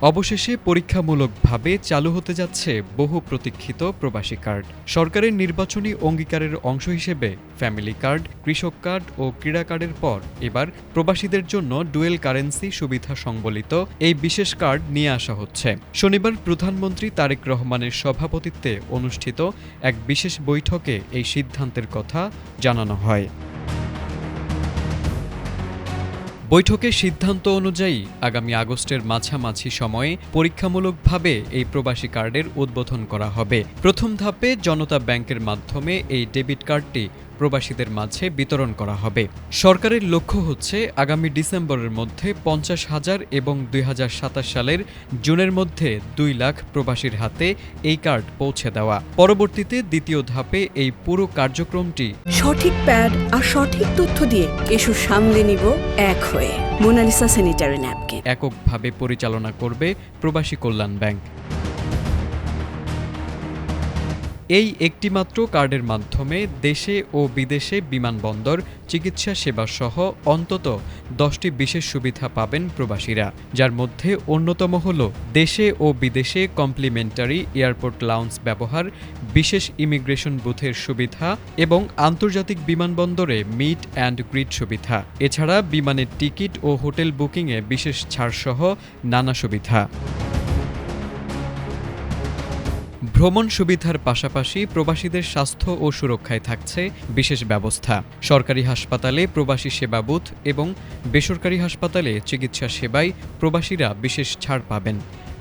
অবশেষে পরীক্ষামূলকভাবে চালু হতে যাচ্ছে বহু প্রতীক্ষিত প্রবাসী কার্ড। সরকারের নির্বাচনী অঙ্গীকারের অংশ হিসেবে ফ্যামিলি কার্ড, কৃষক কার্ড ও ক্রীড়া কার্ডের পর এবার প্রবাসীদের জন্য ডুয়েল কারেন্সি সুবিধা সংবলিত এই বিশেষ কার্ড নিয়ে আসা হচ্ছে। শনিবার প্রধানমন্ত্রী তারেক রহমানের সভাপতিত্বে অনুষ্ঠিত এক বিশেষ বৈঠকে এই সিদ্ধান্তের কথা জানানো হয়। বৈঠকের সিদ্ধান্ত অনুযায়ী আগামী আগস্টের মাঝামাঝি সময়ে পরীক্ষামূলকভাবে এই প্রবাসী কার্ডের উদ্বোধন করা হবে। প্রথম ধাপে জনতা ব্যাংকের মাধ্যমে এই ডেবিট কার্ডটি প্রবাসীদের মাঝে বিতরণ করা হবে। সরকারের লক্ষ্য হচ্ছে আগামী ডিসেম্বরের মধ্যে 50,000 এবং 2027 সালের জুনের মধ্যে 2 লাখ প্রবাসীর হাতে এই কার্ড পৌঁছে দেওয়া। পরবর্তীতে দ্বিতীয় ধাপে এই পুরো কার্যক্রমটি সঠিক প্যাড আর সঠিক তথ্য দিয়ে এসব সামলে নিব এক হয়ে। মোনালিসা স্যানিটারি ন্যাপকিন এককভাবে পরিচালনা করবে প্রবাসী কল্যাণ ব্যাংক। এই একটিমাত্র কার্ডের মাধ্যমে দেশে ও বিদেশে বিমানবন্দর, চিকিৎসা সেবাসহ অন্তত 10টি বিশেষ সুবিধা পাবেন প্রবাসীরা, যার মধ্যে অন্যতম হল দেশে ও বিদেশে কমপ্লিমেন্টারি এয়ারপোর্ট লাউঞ্জ ব্যবহার, বিশেষ ইমিগ্রেশন বুথের সুবিধা এবং আন্তর্জাতিক বিমানবন্দরে মিট অ্যান্ড গ্রিট সুবিধা। এছাড়া বিমানের টিকিট ও হোটেল বুকিংয়ে বিশেষ ছাড়সহ নানা সুবিধা। ভ্রমণ সুবিধার পাশাপাশি প্রবাসীদের স্বাস্থ্য ও সুরক্ষায় থাকছে বিশেষ ব্যবস্থা। সরকারি হাসপাতালে প্রবাসী সেবা বুথ এবং বেসরকারি হাসপাতালে চিকিৎসা সেবায় প্রবাসীরা বিশেষ ছাড় পাবেন।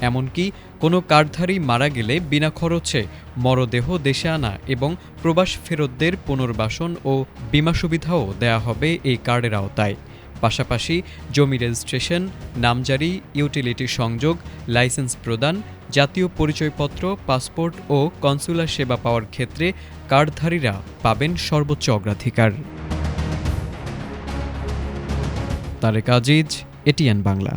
এমনকি কোনো কার্ডধারী মারা গেলে বিনা খরচে মরদেহ দেশে আনা এবং প্রবাস ফেরতদের পুনর্বাসন ও বীমা সুবিধাও দেয়া হবে এই কার্ডের আওতায়। পাশাপাশি জমি রেজিস্ট্রেশন, নামজারি, ইউটিলিটি সংযোগ, লাইসেন্স প্রদান, জাতীয় পরিচয়পত্র, পাসপোর্ট ও কনসুলার সেবা পাওয়ার ক্ষেত্রে কার্ডধারীরা পাবেন সর্বোচ্চ অগ্রাধিকার। তারেক আজিজ, এটিএন বাংলা।